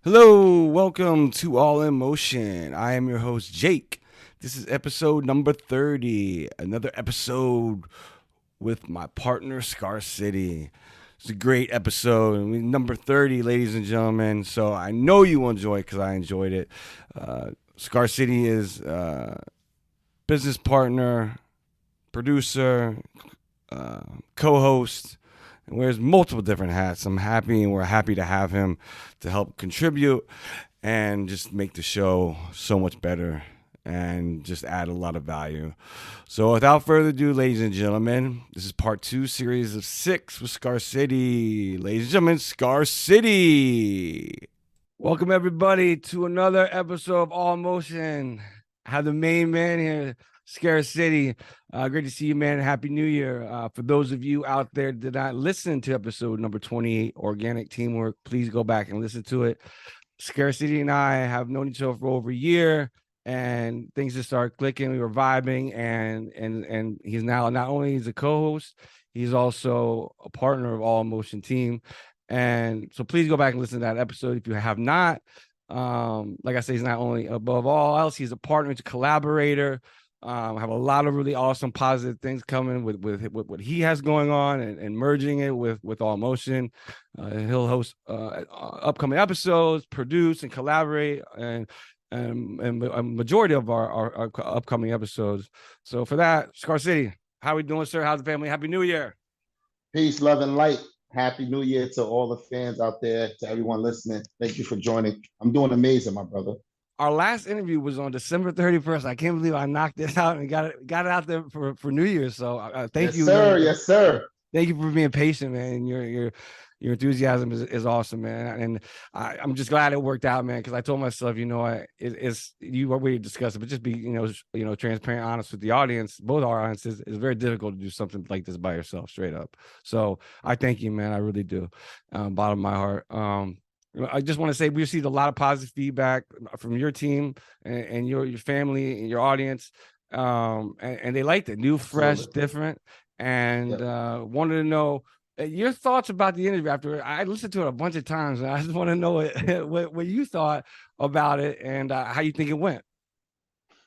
Hello, welcome to All in Motion. I am your host, Jake. This is episode number 30, another episode with my partner, ScarCity. It's a great episode, number 30, ladies and gentlemen. So I know you will enjoy it because I enjoyed it. ScarCity is business partner, producer, co-host, and wears multiple different hats. I'm happy, and we're happy to have him to help contribute and just make the show so much better and just add a lot of value. So without further ado, ladies and gentlemen, this is part 2, series of 6 with ScarCity. Ladies and gentlemen, ScarCity. Welcome everybody to another episode of All Motion. I have the main man here, ScarCity. Great to see you, man. Happy New Year. For those of you out there that did not listen to episode number 28, Organic Teamwork, please go back and listen to it. ScarCity and I have known each other for over a year, and things just started clicking. We were vibing, and he's now not only he's a co-host, he's also a partner of All Motion Team. And so please go back and listen to that episode if you have not. Like I say, he's not only above all else, he's a partner, he's a collaborator. Have a lot of really awesome positive things coming with what he has going on and merging it with All Motion. He'll host upcoming episodes, produce and collaborate, and a majority of our upcoming episodes. So for that, ScarCity, how we doing, sir? How's the family? Happy New Year. Peace, love, and light. Happy New Year to all the fans out there, to everyone listening. Thank you for joining. I'm doing amazing, my brother. Our last interview was on December 31st. I can't believe I knocked it out and got it out there for New Year's. So thank Yes, you, sir. man. Yes, sir. Thank you for being patient, man. Your enthusiasm is awesome, man. And I'm just glad it worked out, man. Because I told myself, it's you already discussed it, but just be transparent, honest with the audience. Both our audiences. It's very difficult to do something like this by yourself, straight up. So I thank you, man. I really do, bottom of my heart. I just want to say we received a lot of positive feedback from your team and your family and your audience, and they liked it. New, fresh, Absolutely. different, and Yep. wanted to know your thoughts about the interview. After I listened to it a bunch of times, and I just want to know what you thought about it and how you think it went.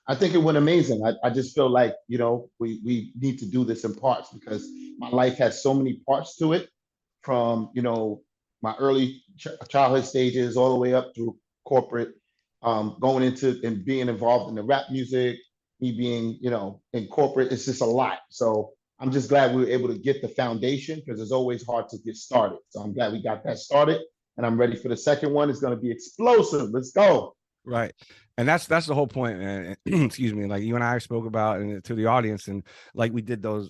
I think it went amazing. I just feel like, we need to do this in parts because my life has so many parts to it from, my early childhood stages all the way up through corporate, going into and being involved in the rap music, me being, in corporate. It's just a lot. So I'm just glad we were able to get the foundation because it's always hard to get started. So I'm glad we got that started, and I'm ready for the second one. It's going to be explosive. Let's go. Right. And that's the whole point, man. Excuse me. Like you and I spoke about and to the audience, and like we did those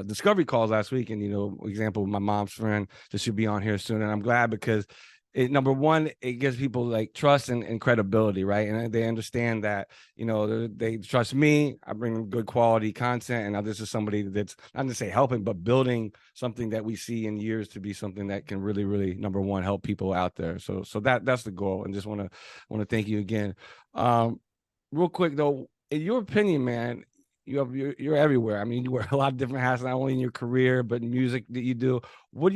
discovery calls last week. And example, my mom's friend that should be on here soon. And I'm glad because number one, it gives people like trust and credibility, right? And they understand that they trust me. I bring good quality content, and now this is somebody that's not to say helping, but building something that we see in years to be something that can really, really number one help people out there. So that's the goal, and just want to thank you again. Real quick though, in your opinion, man, you're everywhere. I mean, you wear a lot of different hats, not only in your career but in music that you do. What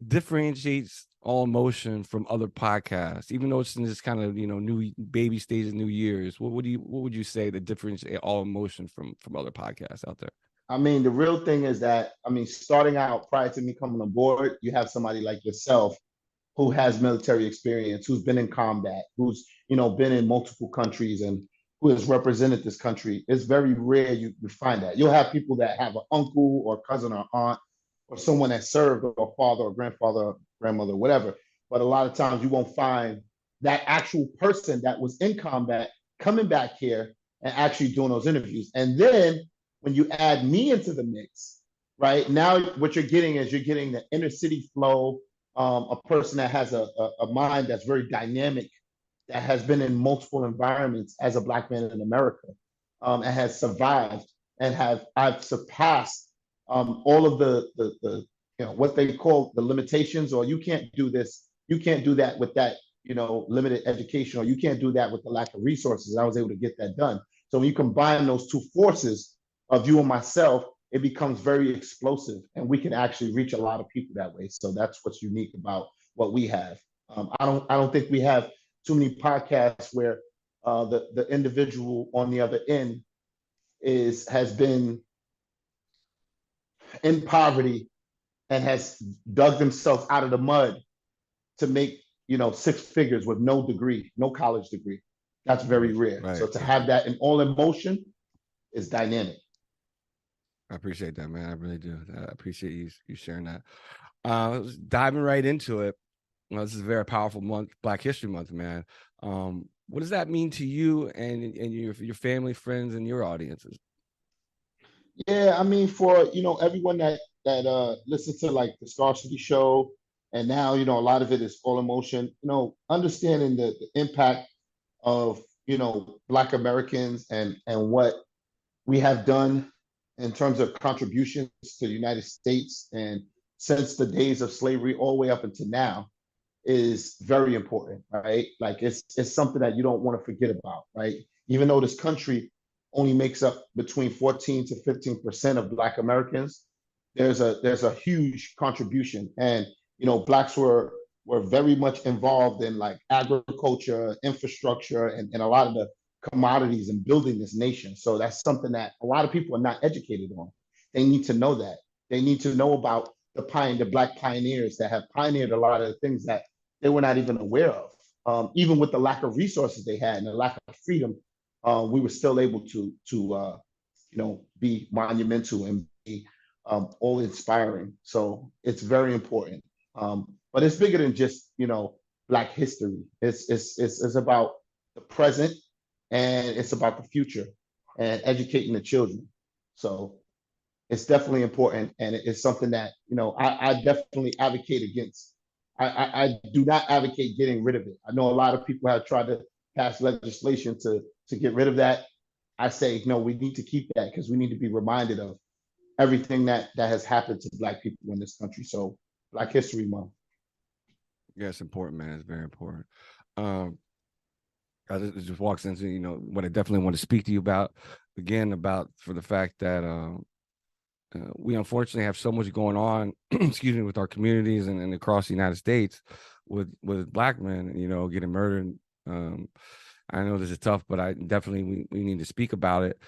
differentiates All Motion from other podcasts, even though it's in this kind of new baby stage of New Year's? What would you say that differentiates All Motion from other podcasts out there? I mean, the real thing is that, starting out prior to me coming on board, you have somebody like yourself who has military experience, who's been in combat, who's, been in multiple countries and who has represented this country. It's very rare you find that. You'll have people that have an uncle or cousin or aunt or someone that served, or a father or grandfather or grandmother, whatever. But a lot of times you won't find that actual person that was in combat coming back here and actually doing those interviews. And then when you add me into the mix, right now, what you're getting is you're getting the inner city flow, a person that has a mind that's very dynamic, that has been in multiple environments as a Black man in America, and has survived, and I've surpassed all of the what they call the limitations, or you can't do this, you can't do that with that limited education, or you can't do that with the lack of resources. I was able to get that done. So when you combine those two forces of you and myself, it becomes very explosive, and we can actually reach a lot of people that way. So that's what's unique about what we have. I don't think we have too many podcasts where the individual on the other end has been in poverty and has dug themselves out of the mud to make, six figures with no degree, no college degree. That's very rare. So Right. to have that in all emotion is dynamic. I appreciate that, man. I really do. I appreciate you sharing that. Diving right into it. Well, this is a very powerful month, Black History Month, man. What does that mean to you and your family, friends, and your audiences? Yeah, I mean, for everyone that listens to like the ScarCity show, and now a lot of it is all emotion. Understanding the impact of Black Americans and what we have done in terms of contributions to the United States and since the days of slavery all the way up until now is very important, right? Like it's something that you don't want to forget about, right? Even though this country only makes up between 14 to 15% of Black Americans, there's a huge contribution, and Blacks were very much involved in like agriculture, infrastructure, and a lot of the commodities and building this nation. So that's something that a lot of people are not educated on. They need to know that. They need to know about the Black pioneers that have pioneered a lot of the things that they were not even aware of. Even with the lack of resources they had and the lack of freedom, we were still able to be monumental and be all inspiring. So it's very important. But it's bigger than just Black history. It's about the present and it's about the future and educating the children. So it's definitely important, and it's something that I definitely advocate against. I do not advocate getting rid of it. I know a lot of people have tried to pass legislation to get rid of that. I say no, we need to keep that because we need to be reminded of everything that has happened to Black people in this country. So Black History Month. Yeah, it's important, man. It's very important. Um, it just walks into what I definitely want to speak to you about again about for the fact that we unfortunately have so much going on, excuse me, with our communities and across the United States with Black men, getting murdered. I know this is tough, but I definitely we need to speak about it.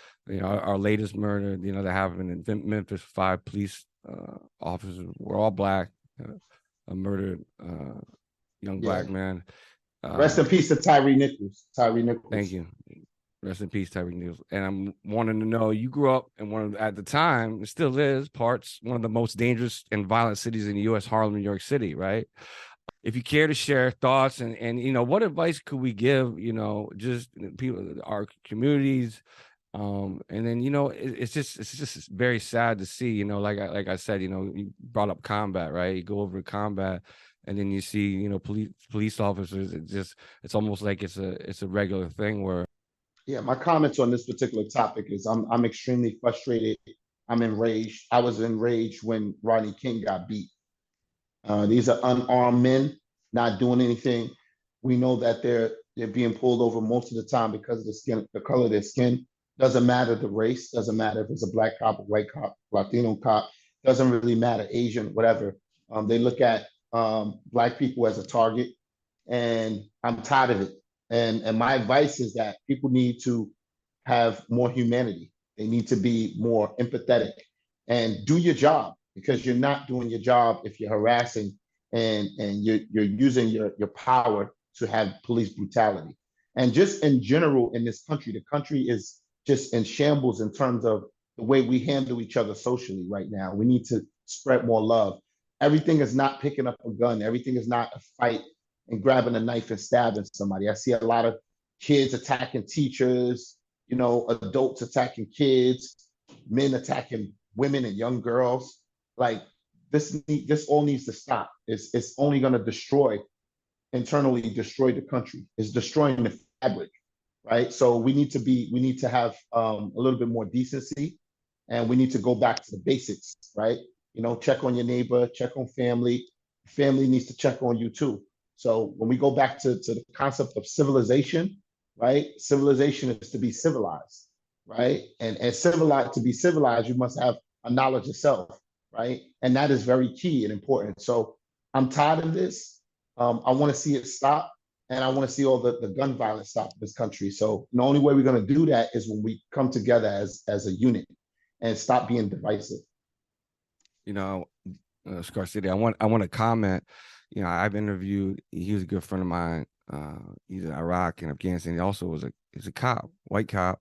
Our latest murder, that happened in Memphis, 5 police officers were all Black, a murdered young Yeah. Black man. Rest in peace to Tyree Nichols. Tyree Nichols. Thank you. Rest in peace, Tyreek News. And I'm wanting to know, you grew up in one of, at the time, it still is, one of the most dangerous and violent cities in the U.S., Harlem, New York City, right? If you care to share thoughts and what advice could we give, just people, our communities, and then it's just very sad to see, like I said, you brought up combat, right? You go over to combat, and then you see, police officers. It's almost like it's a regular thing where. Yeah, my comments on this particular topic is I'm extremely frustrated. I'm enraged. I was enraged when Rodney King got beat. These are unarmed men not doing anything. We know that they're being pulled over most of the time because of the color of their skin. Doesn't matter the race. Doesn't matter if it's a Black cop, a white cop, Latino cop. Doesn't really matter, Asian, whatever. They look at Black people as a target, and I'm tired of it. And my advice is that people need to have more humanity. They need to be more empathetic and do your job, because you're not doing your job if you're harassing and you're using your power to have police brutality. And just in general in this country, the country is just in shambles in terms of the way we handle each other socially right now. We need to spread more love. Everything is not picking up a gun. Everything is not a fight and grabbing a knife and stabbing somebody. I see a lot of kids attacking teachers, adults attacking kids, men attacking women and young girls. Like this all needs to stop. It's only going to internally destroy the country. It's destroying the fabric, right? So we need to have a little bit more decency, and we need to go back to the basics, right? Check on your neighbor, check on family. Family needs to check on you too. So when we go back to the concept of civilization, right? Civilization is to be civilized, right? And civilized, to be civilized, you must have a knowledge of self, right? And that is very key and important. So I'm tired of this. I want to see it stop, and I want to see all the gun violence stop in this country. So the only way we're going to do that is when we come together as a unit and stop being divisive. You know, ScarCity, I want to comment. I've interviewed. He was a good friend of mine. He's in Iraq and Afghanistan. He also he's a cop, white cop.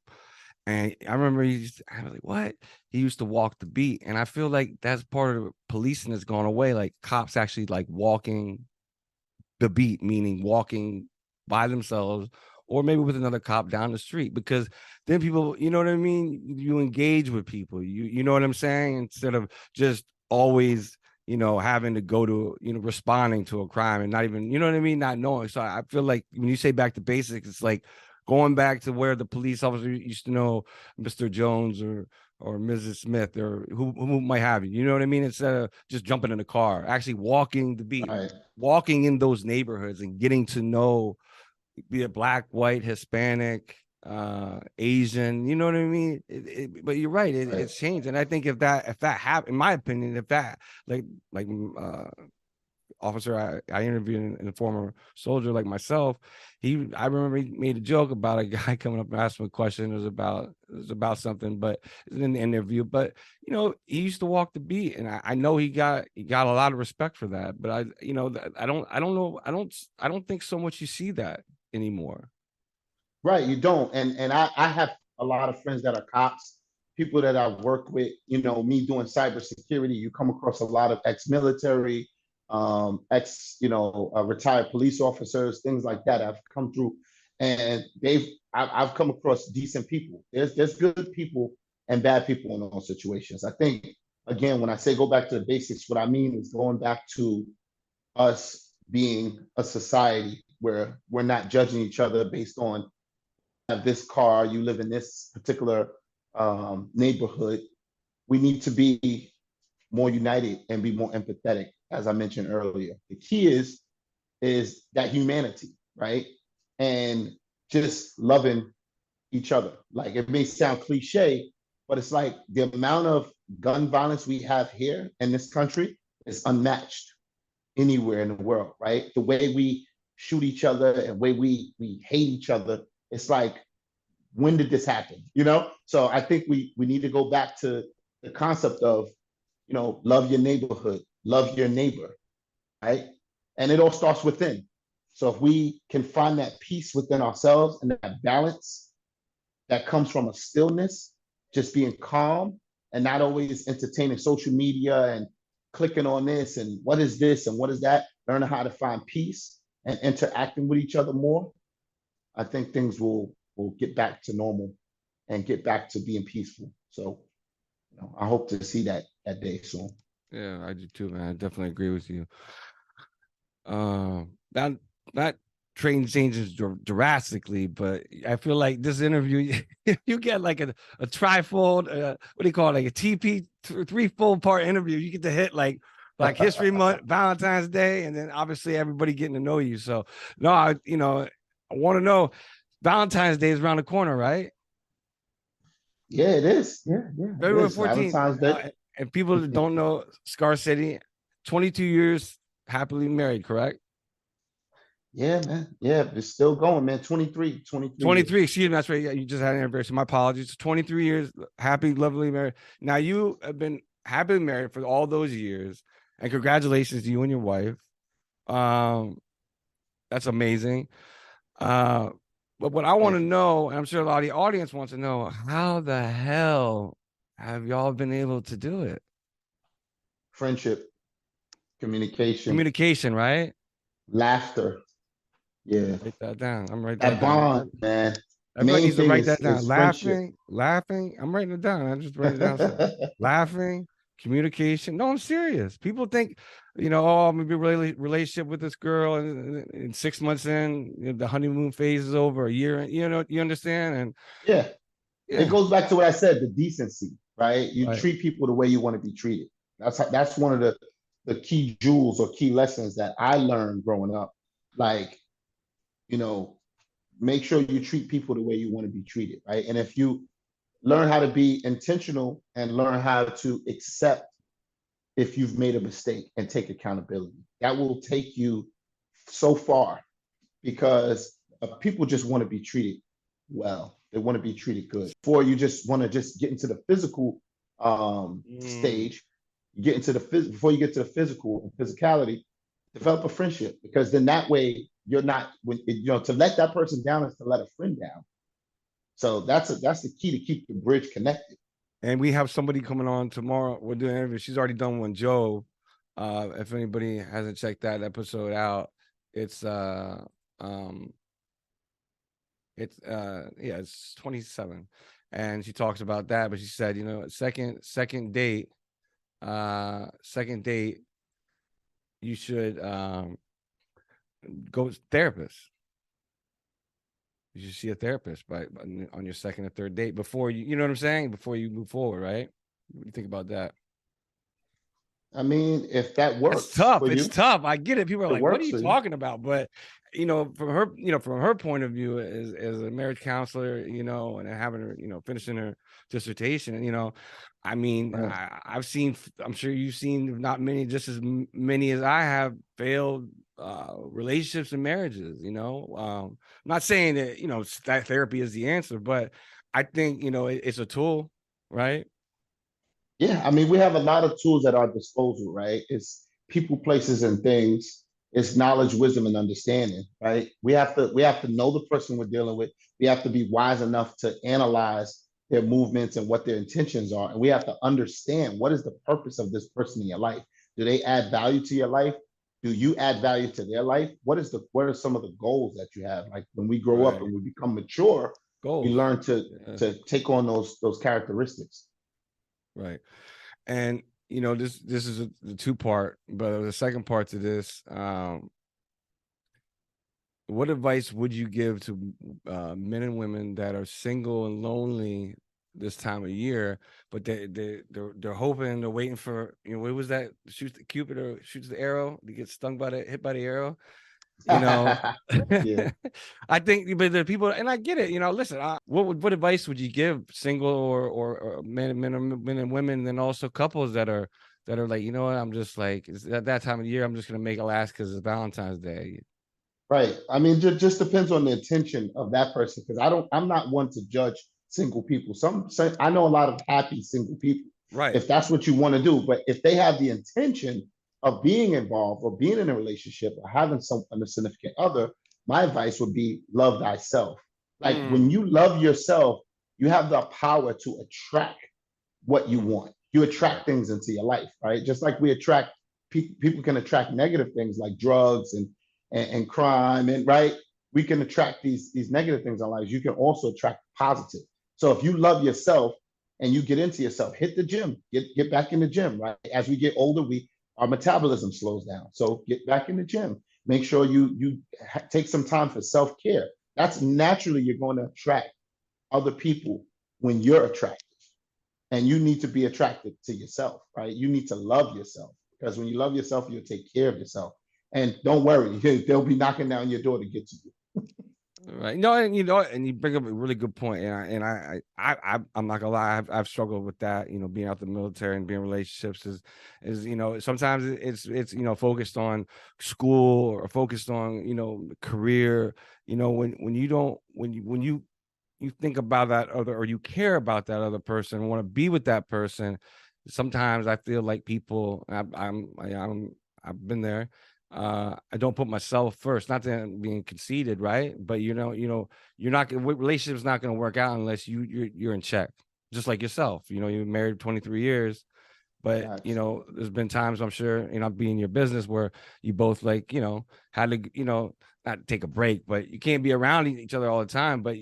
And I remember I was like, what? He used to walk the beat. And I feel like that's part of policing that's gone away. Like cops actually like walking the beat, meaning walking by themselves or maybe with another cop down the street, because then people, you know what I mean? You engage with people. You know what I'm saying? Instead of just always, having to go to, responding to a crime and not even, you know what I mean? Not knowing. So I feel like when you say back to basics, it's like going back to where the police officer used to know Mr. Jones or Mrs. Smith or who might have you. You know what I mean? Instead of just jumping in the car, actually walking the beat, Right. walking in those neighborhoods and getting to know, be it black, white, Hispanic, Asian, you know what I mean? But you're right, Right. it's changed. And I think if that happened, in my opinion, if that like officer I interviewed and a former soldier like myself, I remember he made a joke about a guy coming up and asking a question. It was about something, but in the interview. But he used to walk the beat, and I know he got a lot of respect for that. But I don't know, I don't think so much you see that anymore. Right, you don't. And I have a lot of friends that are cops, people that I've worked with, me doing cybersecurity, you come across a lot of ex-military, retired police officers, things like that have come through. And I've come across decent people. There's good people and bad people in all situations. I think, again, when I say go back to the basics, what I mean is going back to us being a society where we're not judging each other based on have this car, you live in this particular neighborhood. We need to be more united and be more empathetic, as I mentioned earlier. The key is that humanity, right? And just loving each other. Like it may sound cliche, but it's like the amount of gun violence we have here in this country is unmatched anywhere in the world, right? The way we shoot each other and the way we hate each other, it's like, when did this happen? So I think we need to go back to the concept of, love your neighborhood, love your neighbor, right? And it all starts within. So if we can find that peace within ourselves and that balance that comes from a stillness, just being calm and not always entertaining social media and clicking on this and what is this and what is that, learning how to find peace and interacting with each other more, I think things will get back to normal and get back to being peaceful. So, I hope to see that day soon. Yeah, I do too, man. I definitely agree with you. That train changes drastically, but I feel like this interview, you get like a trifold, what do you call it, like a TP, three-fold part interview. You get to hit like Black History Month, Valentine's Day, and then obviously everybody getting to know you. So no, I want to know, Valentine's Day is around the corner, right? Yeah, it is. Yeah, it February is. 14th. Valentine's Day. And people that don't know, ScarCity, 22 years happily married, correct? Yeah, man. Yeah, it's still going, man. 23 23, years. excuse me, that's right. Yeah, you just had an anniversary. My apologies. 23 years, happy, lovely married. Now you have been happily married for all those years, and congratulations to you and your wife. Um, that's amazing. But what I want to Thank you. know, and I'm sure a lot of the audience wants to know, how the hell have y'all been able to do it? Friendship, communication, Communication, right? laughter. Yeah. Write that down. I'm writing that That down. bond, man. Everybody Main needs to thing write that down. is friendship. Laughing. I'm writing it down. I just write it down. So, laughing, communication. No, I'm serious. People think, oh, I'm gonna be a relationship with this girl, and 6 months in, the honeymoon phase is over. A year, you understand? And Yeah. It yeah, goes back to what I said, the decency, right? You right. treat people the way you want to be treated. That's one of the key jewels or key lessons that I learned growing up. Like, you know, make sure you treat people the way you want to be treated, right? And if you learn how to be intentional and learn how to accept if you've made a mistake and take accountability, that will take you so far because people just want to be treated well. They want to be treated good. Before you just want to just get into the physical stage, you get into the before you get to the physical and physicality, develop a friendship because then that way you're not to let that person down is to let a friend down. So that's the key to keep the bridge connected. And we have somebody coming on tomorrow. We're doing an interview. She's already done one, Joe. If anybody hasn't checked that episode out, it's it's 27, and she talks about that. But she said, second date, you should go to therapist. You should see a therapist on your second or third date before you know what I'm saying? Before you move forward, right? What do you think about that? I mean, if that works, it's tough. For it's you, tough. I get it. People are like, "What are you for talking about?" But from her point of view, as a marriage counselor, and having her, finishing her dissertation, I mean, right. I've seen. I'm sure you've seen not many, just as many as I have, failed relationships and marriages. I'm not saying that that therapy is the answer, but I think it's a tool, right? Yeah, I mean, we have a lot of tools at our disposal, right? It's people, places, and things. It's knowledge, wisdom, and understanding, right? We have to know the person we're dealing with. We have to be wise enough to analyze their movements and what their intentions are, and we have to understand what is the purpose of this person in your life. Do they add value to your life? Do you add value to their life? What are some of the goals that you have? Like when we grow up Right. and we become mature, we Goals. learn to take on those characteristics. Right. And this is the two-part, but the second part to this, what advice would you give to men and women that are single and lonely this time of year, but they're hoping, they're waiting for, what was that? Cupid or shoots the arrow, to get hit by the arrow. Yeah. I think, but the people, and I get it. Listen, what advice would you give single or men and women, and then also couples that are like, what, I'm just like, it's at that time of the year, I'm just gonna make it last because it's Valentine's Day. Right. I mean, just depends on the intention of that person because I'm not one to judge single people. I know a lot of happy single people Right. if that's what you want to do, but if they have the intention of being involved or being in a relationship or having a significant other, my advice would be love thyself. Like when you love yourself, you have the power to attract what you want. You attract things into your life, right? Just like we attract people can attract negative things like drugs and crime, and right, we can attract these negative things in our lives. You can also attract positive. So if you love yourself and you get into yourself, hit the gym, get back in the gym, right? As we get older, our metabolism slows down. So get back in the gym. Make sure you take some time for self-care. That's naturally you're going to attract other people when you're attractive. And you need to be attracted to yourself, right? You need to love yourself because when you love yourself, you'll take care of yourself. And don't worry, they'll be knocking down your door to get to you. Right. No, and and you bring up a really good point. I'm not gonna lie, I've struggled with that. Being out the military and being in relationships is sometimes it's focused on school or focused on career. When you don't when you think about that other, or you care about that other person, want to be with that person. Sometimes I feel like people, I've been there. I don't put myself first. Not that I'm being conceited, right? But you're not relationship's not going to work out unless you're in check, just like yourself. You're married 23 years, but there's been times, I'm sure, being in your business where you both like, had to, not take a break, but you can't be around each other all the time. But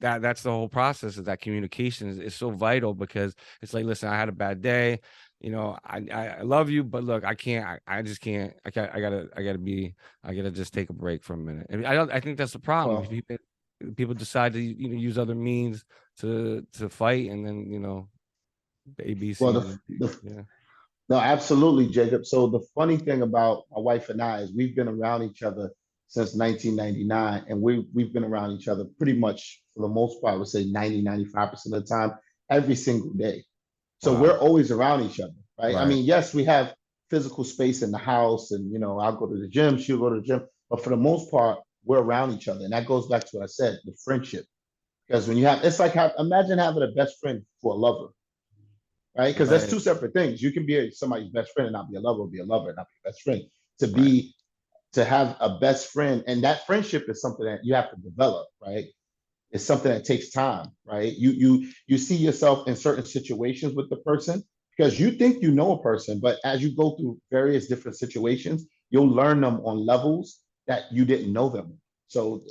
that's the whole process of that communication is so vital, because it's like, listen, I had a bad day. I love you, but look, I can't, I just can't, I gotta just take a break for a minute. And I think that's the problem. Well, People decide to, use other means to fight, and then, the well, ABCs. Yeah. no, absolutely, Jacob. So the funny thing about my wife and I is we've been around each other since 1999, and we've been around each other pretty much for the most part, I would say 90, 95% of the time, every single day. So Wow. we're always around each other, right? I Right. mean, yes, we have physical space in the house, and I'll go to the gym, she'll go to the gym, but for the most part, we're around each other. And that goes back to what I said, the friendship. Because when you have, it's like, imagine having a best friend for a lover, right? Because that's Right, two separate things. You can be somebody's best friend and not be a lover, or be a lover and not be a best friend. To right. be, to have a best friend, and that friendship is something that you have to develop, right? It's something that takes time, right? You see yourself in certain situations with the person because you think you know a person, but as you go through various different situations, you'll learn them on levels that you didn't know them. So,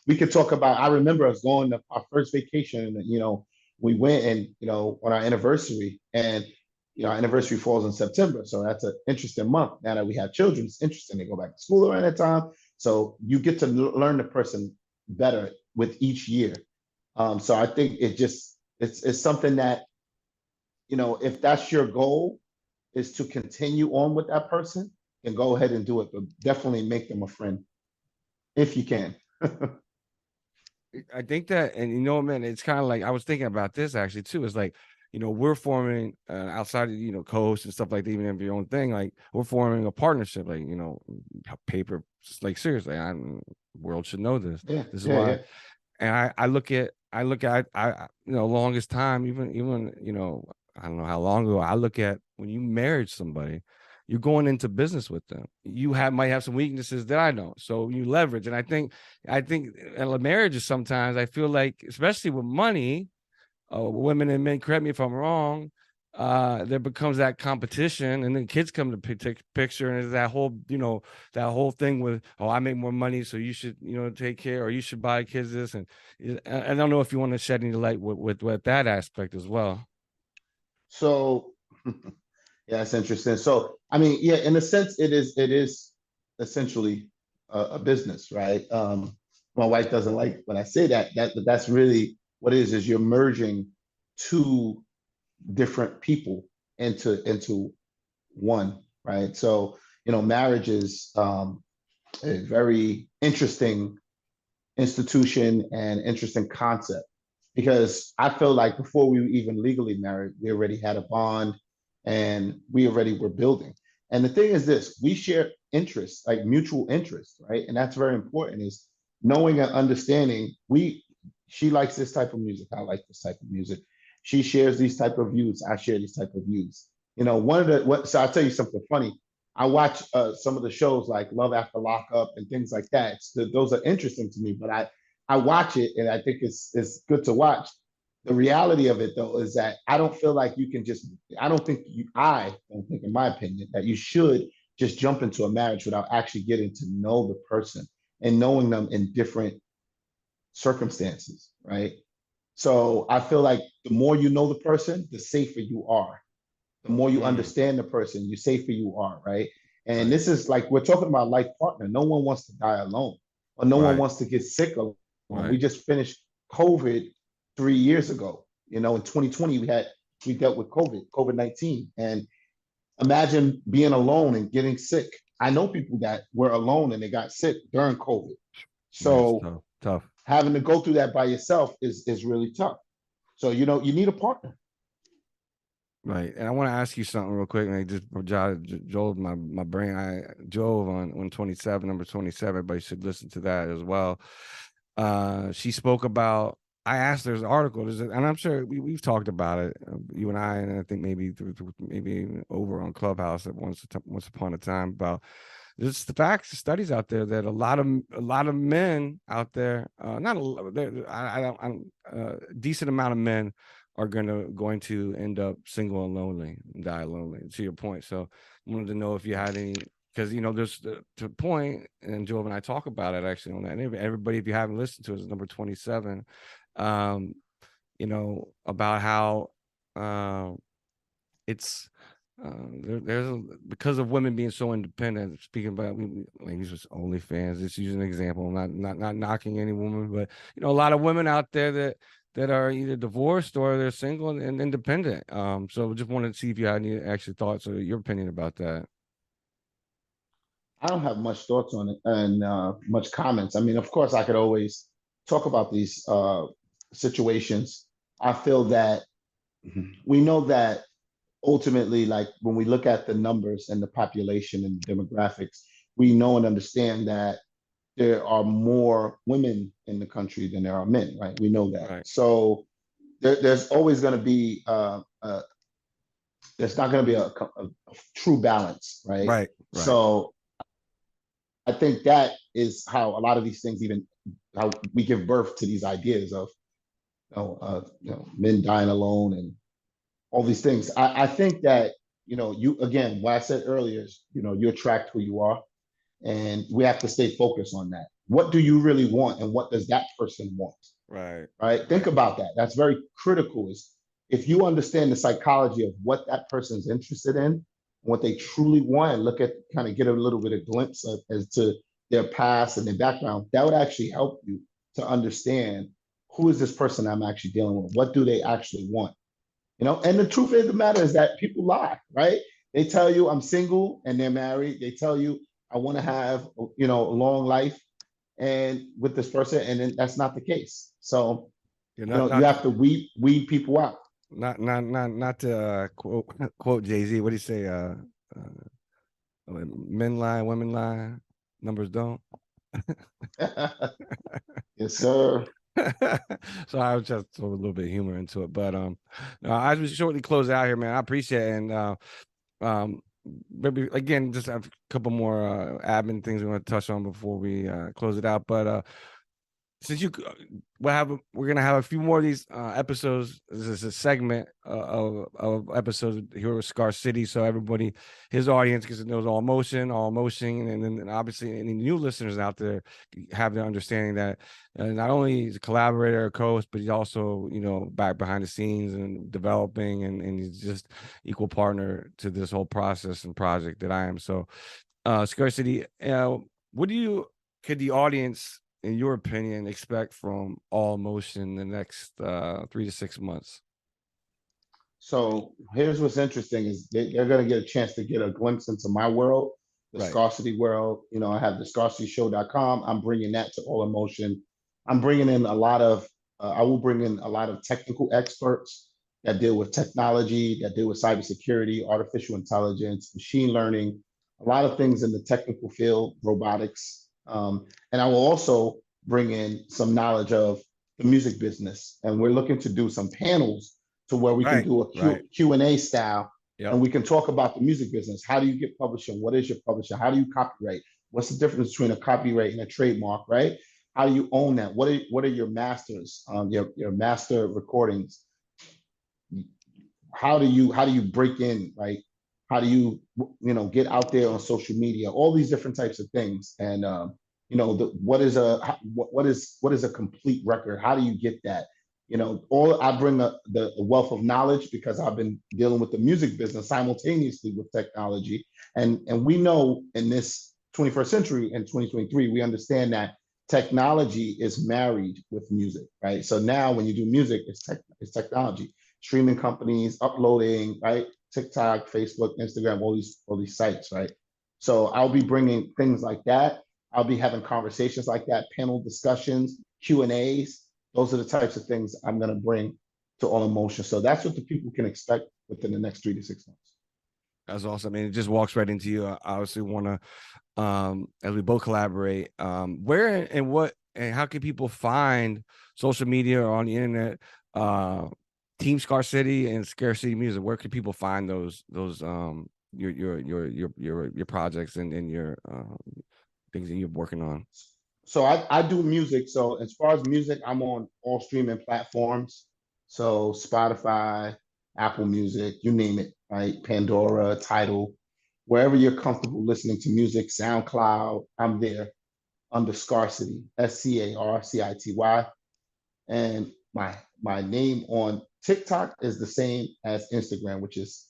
we could talk about, I remember us going to our first vacation, we went and, on our anniversary, and our anniversary falls in September. So that's an interesting month. Now that we have children, it's interesting. They go back to school around that time. So you get to learn the person better with each year. So I think it's something that, if that's your goal, is to continue on with that person, then go ahead and do it. But definitely make them a friend if you can. I think that, and man, it's kind of like I was thinking about this actually too. It's like, we're forming outside of co-hosts and stuff like that, even if your own thing, like we're forming a partnership, like paper, like seriously, world should know this. Yeah, This is yeah, why, yeah. and I longest time, even I don't know how long ago, I look at when you married somebody, you're going into business with them. You might have some weaknesses that I don't, so you leverage. And I think in marriages sometimes I feel like, especially with money, women and men, correct me if I'm wrong, there becomes that competition, and then kids come to take picture, and it's that whole thing with, oh, I make more money, so you should take care, or you should buy kids this, and I don't know if you want to shed any light with that aspect as well. So yeah, that's interesting. So I mean, yeah, in a sense, it is essentially a business, right? My wife doesn't like when I say that. That's really what it is you're merging two different people into one, right? So marriage is a very interesting institution and interesting concept because I feel like before we were even legally married, we already had a bond and we already were building. And the thing is this, we share interests, like mutual interests, right? And that's very important is knowing and understanding she likes this type of music, I like this type of music. She shares these type of views, I share these type of views. So I'll tell you something funny. I watch some of the shows like Love After Lockup and things like that. Those are interesting to me, but I watch it and I think it's good to watch. The reality of it though is that I don't feel like you can just. I don't think, in my opinion, that you should just jump into a marriage without actually getting to know the person and knowing them in different circumstances, right? So I feel like the more you know the person, the safer you are. The more you Mm, understand the person, the safer you are, right? And right, this is like we're talking about life partner. No one wants to die alone, or no one right, wants to get sick alone. We right. just finished COVID 3 years ago. In 2020 we dealt with COVID-19, and imagine being alone and getting sick. I know people that were alone and they got sick during COVID. Man, it's So tough, tough. having to go through that by yourself is really tough. So you need a partner. Right, and I want to ask you something real quick, and I just jolted my brain. I Jove on 27, number 27. Everybody should listen to that as well. She spoke about. I asked her, there's an article, and I'm sure we've talked about it, you and I, and I think maybe maybe even over on Clubhouse at once upon a time, about there's the facts, the studies out there that a lot of men out there, not a I don't, decent amount of men are going to end up single and lonely and die lonely. To your point, so I wanted to know if you had any, because there's to point, and Joe and I talk about it actually on that. And everybody, if you haven't listened to it, it's number 27. Um, about how it's because of women being so independent. Speaking about like these was OnlyFans, just using an example, not knocking any woman, but a lot of women out there that are either divorced or they're single and independent. So just wanted to see if you had any actual thoughts or your opinion about that. I don't have much thoughts on it and much comments. I mean, of course, I could always talk about these situations. I feel that we know that ultimately, like when we look at the numbers and the population and demographics, we know and understand that. there are more women in the country than there are men, right? We know that. Right. So there's always going to be there's not going to be a true balance, right? Right. Right. So I think that is how a lot of these things, even how we give birth to these ideas of men dying alone and all these things. I think that you again, what I said earlier is you attract who you are, and we have to stay focused on that. What do you really want, and what does that person want? Right. Right? Think Right. about that. That's very critical. Is if you understand the psychology of what that person's interested in, what they truly want, and look at kind of get a little bit of glimpse of, as to their past and their background, that would actually help you to understand who is this person I'm actually dealing with. What do they actually want? And the truth of the matter is that people lie, right? They tell you I'm single and they're married. They tell you I want to have a long life and with this person, and then that's not the case. So You're you not have to weed people out. not to quote Jay-Z. What do you say? Men lie, women lie, numbers don't. Yes, sir. So I was just throw a little bit of humor into it, but no, I just shortly close out here, man. I appreciate it, and um, maybe again, just have a couple more admin things we want to touch on before we close it out. But since we're gonna have a few more of these episodes. This is a segment of episodes here with ScarCity, so everybody, his audience, because it knows all emotion, and then obviously any new listeners out there have the understanding that not only he's a collaborator, a co-host, but he's also back behind the scenes and developing, and he's just equal partner to this whole process and project that I am. So, ScarCity, what do you could the audience, in your opinion, expect from All Emotion in the next 3 to 6 months? So here's what's interesting is they're going to get a chance to get a glimpse into my world, the Right. ScarCity world. I have the ScarCityShow.com. I'm bringing that to All Emotion. I'm bringing in a lot of, I will bring in a lot of technical experts that deal with technology, that deal with cybersecurity, artificial intelligence, machine learning, a lot of things in the technical field, robotics. And I will also bring in some knowledge of the music business. And we're looking to do some panels to where we can Right. do a Right. Q&A style, Yep. and we can talk about the music business. How do you get publishing? What is your publisher? How do you copyright? What's the difference between a copyright and a trademark, right? How do you own that? What are your masters, your master recordings? How do you break in, right? How do you get out there on social media? All these different types of things, and what is a complete record? How do you get that? All I bring the wealth of knowledge because I've been dealing with the music business simultaneously with technology, and we know in this 21st century in 2023 we understand that technology is married with music, right? So now when you do music, it's technology, streaming companies, uploading, right? TikTok, Facebook, Instagram, all these sites, right? So I'll be bringing things like that. I'll be having conversations like that, panel discussions, Q&As. Those are the types of things I'm going to bring to All Emotion. So that's what the people can expect within the next 3 to 6 months. That's awesome. I mean, it just walks right into you. I obviously want to, as we both collaborate, where and what and how can people find social media or on the internet, Team ScarCity and ScarCity Music? Where can people find those your projects and your things that you're working on? So I do music. So as far as music, I'm on all streaming platforms. So Spotify, Apple Music, you name it, right? Pandora, Tidal, wherever you're comfortable listening to music, SoundCloud, I'm there under ScarCity, ScarCity. And my name on TikTok is the same as Instagram, which is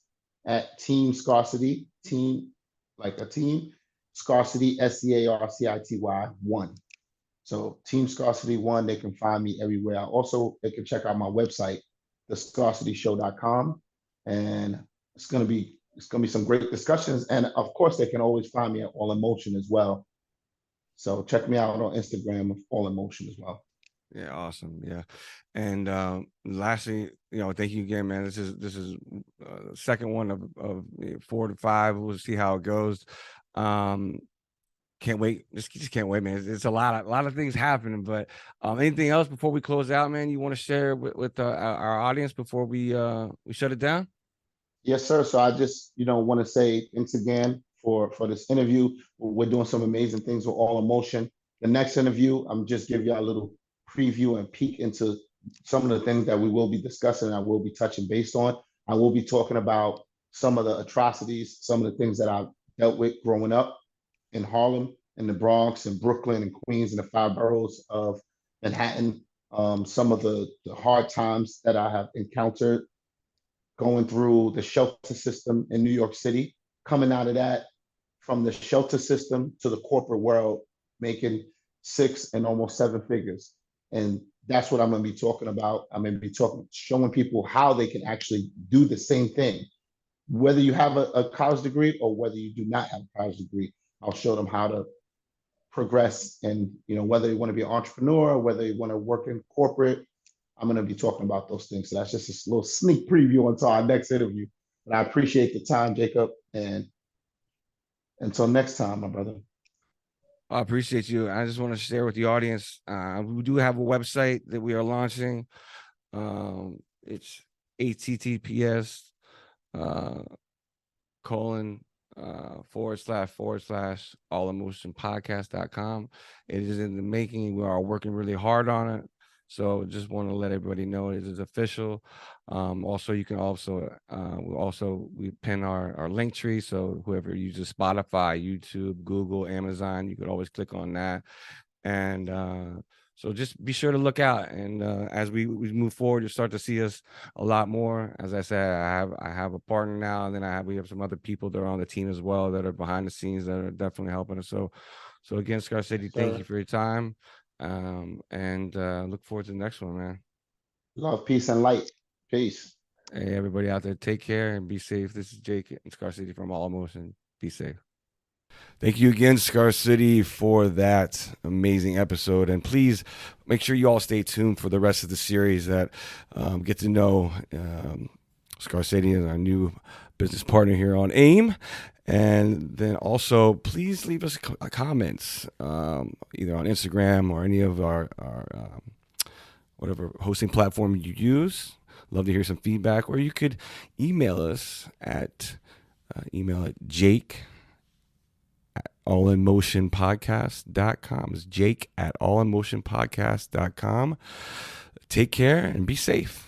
at Team ScarCity, team like a team, ScarCity, ScarCity 1. So Team ScarCity 1, they can find me everywhere. Also, they can check out my website, thescarcityshow.com. And it's gonna be some great discussions. And of course, they can always find me at All Emotion as well. So check me out on Instagram of All Emotion as well. Yeah, awesome. Yeah. And lastly, thank you again, man. This is second one of 4 to 5. We'll see how it goes. Um Can't wait. Just can't wait, man. It's a lot of things happening. But anything else before we close out, man? You want to share with our audience before we shut it down? Yes, sir. So I just, want to say thanks again for this interview. We're doing some amazing things with All Emotion. The next interview, I'm just give you a little preview and peek into some of the things that we will be discussing and I will be touching base on. I will be talking about some of the atrocities, some of the things that I've dealt with growing up in Harlem, in the Bronx, in Brooklyn, and Queens, and the five boroughs of Manhattan. Some of the hard times that I have encountered going through the shelter system in New York City, coming out of that from the shelter system to the corporate world, making six and almost seven figures. And that's what I'm going to be talking about. I'm going to be showing people how they can actually do the same thing, whether you have a college degree or whether you do not have a college degree. I'll show them how to progress, and whether you want to be an entrepreneur, whether you want to work in corporate, I'm going to be talking about those things. So that's just a little sneak preview until our next interview. But I appreciate the time, Jacob, and until next time, my brother. I appreciate you. I just want to share with the audience. We do have a website that we are launching. It's https colon // allemotionpodcast.com. It is in the making. We are working really hard on it. So just want to let everybody know it is official. Also, you can we pin our link tree. So whoever uses Spotify, YouTube, Google, Amazon, you could always click on that. And so just be sure to look out. And as we move forward, you'll start to see us a lot more. As I said, I have a partner now, and then we have some other people that are on the team as well that are behind the scenes that are definitely helping us. So again, ScarCity, thank you for your time. And look forward to the next one, man. Love, peace, and light. Peace. Hey, everybody out there, take care and be safe. This is Jake and ScarCity from All Emotion. Be safe. Thank you again, ScarCity, for that amazing episode. And please make sure you all stay tuned for the rest of the series that get to know ScarCity as our new business partner here on AIM. And then also, please leave us comments either on Instagram or any of our whatever hosting platform you use. Love to hear some feedback. Or you could email us at Jake at allinmotionpodcast.com. It's Jake at allinmotionpodcast.com. Take care and be safe.